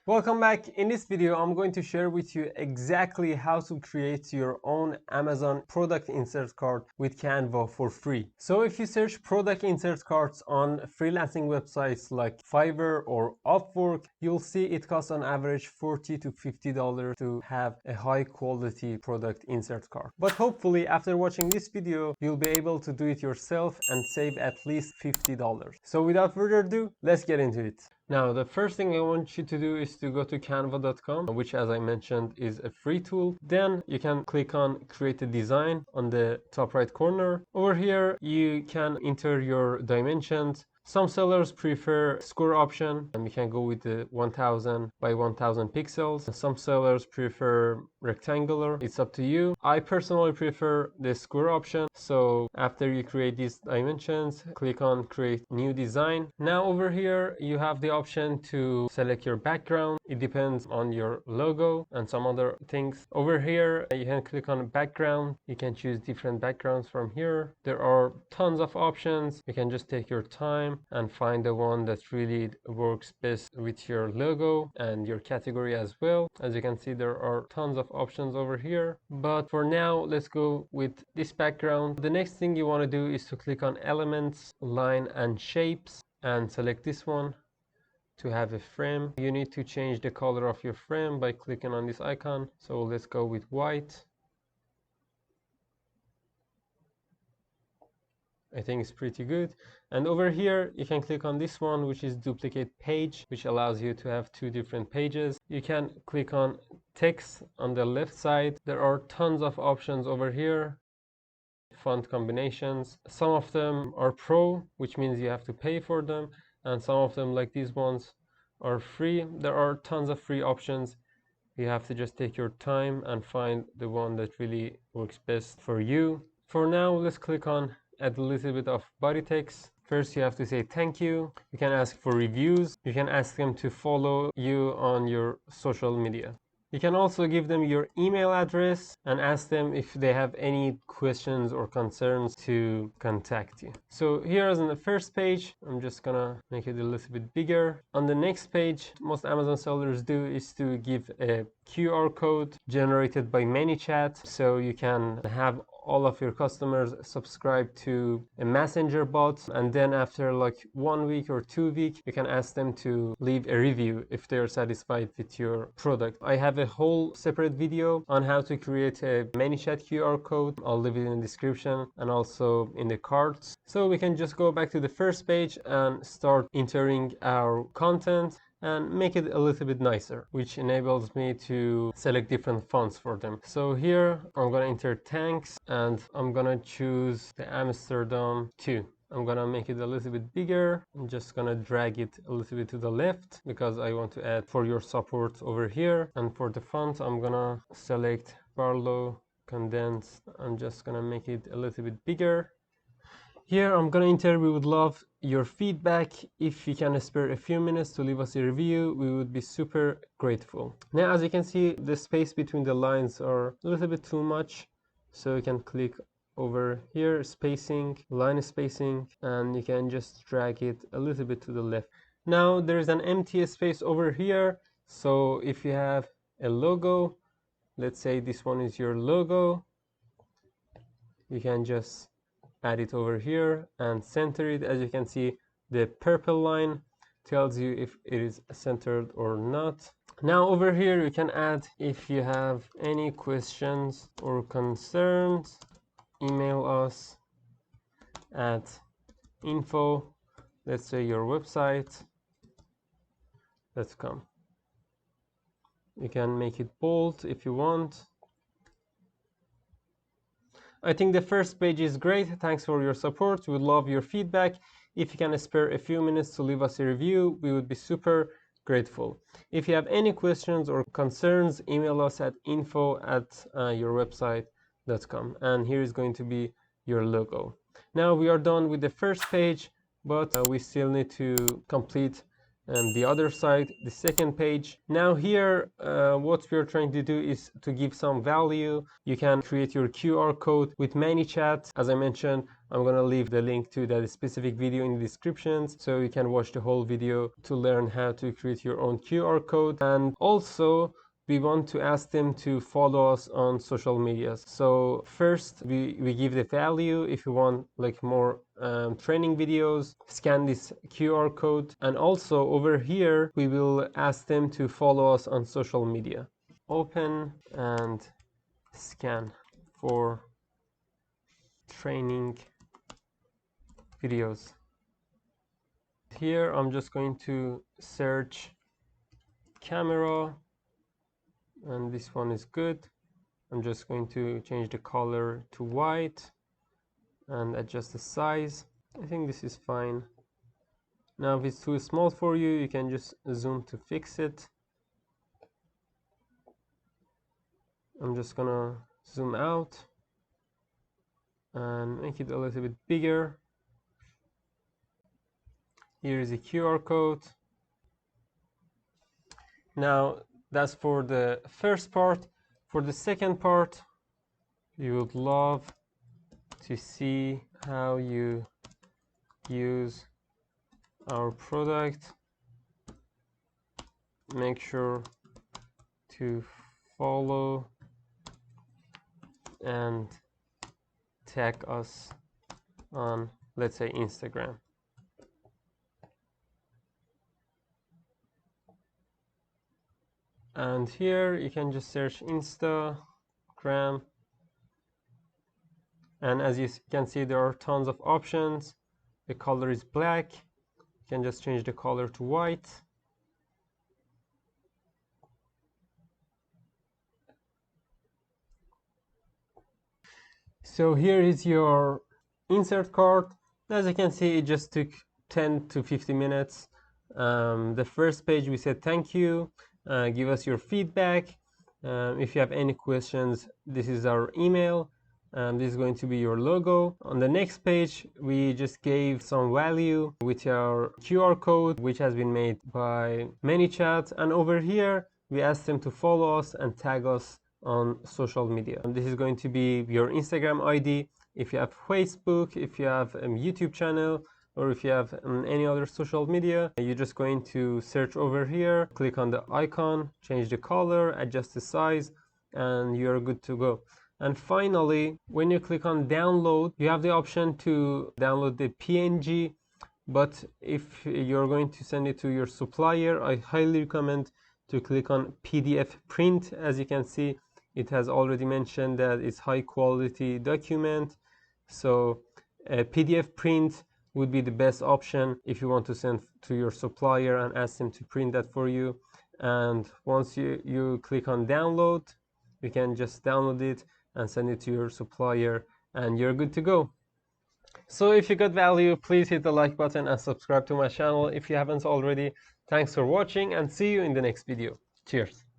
Welcome back. In this video, I'm going to share with you exactly how to create your own Amazon product insert card with Canva for free. So if you search product insert cards on freelancing websites like Fiverr or Upwork, you'll see it costs on average $40 to $50 to have a high quality product insert card. But hopefully after watching this video, you'll be able to do it yourself and save at least $50. So without further ado, let's get into it. Now, the first thing I want you to do is to go to canva.com, which as I mentioned is a free tool. Then you can click on create a design on the top right corner. Over here, you can enter your dimensions. Some sellers prefer square option and you can go with the 1000 by 1000 pixels. Some sellers prefer rectangular. It's up to you. I personally prefer the square option. So after you create these dimensions, click on create new design. Now over here, you have the option to select your background. It depends on your logo and some other things. Over here, you can click on background. You can choose different backgrounds from here. There are tons of options. You can just take your time and find the one that really works best with your logo and your category as well. As you can see, there are tons of options over here, but for now let's go with this background. The next thing you want to do is to click on elements, line and shapes and select this one to have a frame. You need to change the color of your frame by clicking on this icon. So let's go with white. I think it's pretty good. And over here, you can click on this one, which is duplicate page, which allows you to have two different pages. You can click on text on the left side. There are tons of options over here. Font combinations. Some of them are pro, which means you have to pay for them. And some of them, like these ones, are free. There are tons of free options. You have to just take your time and find the one that really works best for you. For now, let's click on add a little bit of body text. First, you have to say thank you. You can ask for reviews. You can ask them to follow you on your social media. You can also give them your email address and ask them if they have any questions or concerns to contact you. So here is on the first page, I'm just gonna make it a little bit bigger. On the next page, most Amazon sellers do is to give a QR code generated by ManyChat, so you can have all of your customers subscribe to a messenger bot, and then after like 1 week or 2 weeks, you can ask them to leave a review if they are satisfied with your product. I have a whole separate video on how to create a ManyChat QR code. I'll leave it in the description and also in the cards. So we can just go back to the first page and start entering our content and make it a little bit nicer, which enables me to select different fonts for them. So here I'm gonna enter thanks and I'm gonna choose the Amsterdam 2. I'm gonna make it a little bit bigger. I'm just gonna drag it a little bit to the left because I want to add for your support over here. And for the font, I'm gonna select Barlow Condensed. I'm just gonna make it a little bit bigger. Here I'm gonna enter, we would love your feedback. If you can spare a few minutes to leave us a review, we would be super grateful. Now, as you can see, the space between the lines are a little bit too much. So you can click over here, spacing, line spacing, and you can just drag it a little bit to the left. Now there is an empty space over here. So if you have a logo, let's say this one is your logo, you can just add it over here and center it. As you can see, the purple line tells you if it is centered or not. Now over here you can add, if you have any questions or concerns, email us at info, let's say your website.com. You can make it bold if you want. I think the first page is great. Thanks for your support. We would love your feedback. If you can spare a few minutes to leave us a review, we would be super grateful. If you have any questions or concerns, email us at info@yourwebsite.com. And here is going to be your logo. Now we are done with the first page, but we still need to complete and the other side, the second page. Now here, what we're trying to do is to give some value. You can create your QR code with ManyChat. As I mentioned, I'm gonna leave the link to that specific video in the descriptions, so you can watch the whole video to learn how to create your own QR code. And also, we want to ask them to follow us on social medias. So first we give the value. If you want like more training videos, scan this QR code, and also over here we will ask them to follow us on social media. Open and scan for training videos. Here I'm just going to search camera, and this one is good. I'm just going to change the color to white and adjust the size. I think this is fine. Now if it's too small for you, you can just zoom to fix it. I'm just gonna zoom out and make it a little bit bigger. Here is a QR code. Now that's for the first part. For the second part, you would love to see how you use our product. Make sure to follow and tag us on, let's say, Instagram. And here you can just search Instagram, and as you can see, there are tons of options. The color is black. You can just change the color to white. So here is your insert card. As you can see, it just took 10 to 50 minutes. The first page we said thank you, give us your feedback. If you have any questions, this is our email. This is going to be your logo. On the next page, we just gave some value with our QR code, which has been made by ManyChat. And over here, we asked them to follow us and tag us on social media. And this is going to be your Instagram ID. If you have Facebook, if you have a YouTube channel, or if you have any other social media, you're just going to search over here, click on the icon, change the color, adjust the size, and you're good to go. And finally, when you click on download, you have the option to download the PNG, but if you're going to send it to your supplier, I highly recommend to click on PDF print. As you can see, it has already mentioned that it's high quality document, so PDF print would be the best option if you want to send to your supplier and ask them to print that for you. And once you click on download, you can just download it and send it to your supplier, and you're good to go. So if you got value, please hit the like button and subscribe to my channel if you haven't already. Thanks for watching, and see you in the next video. Cheers.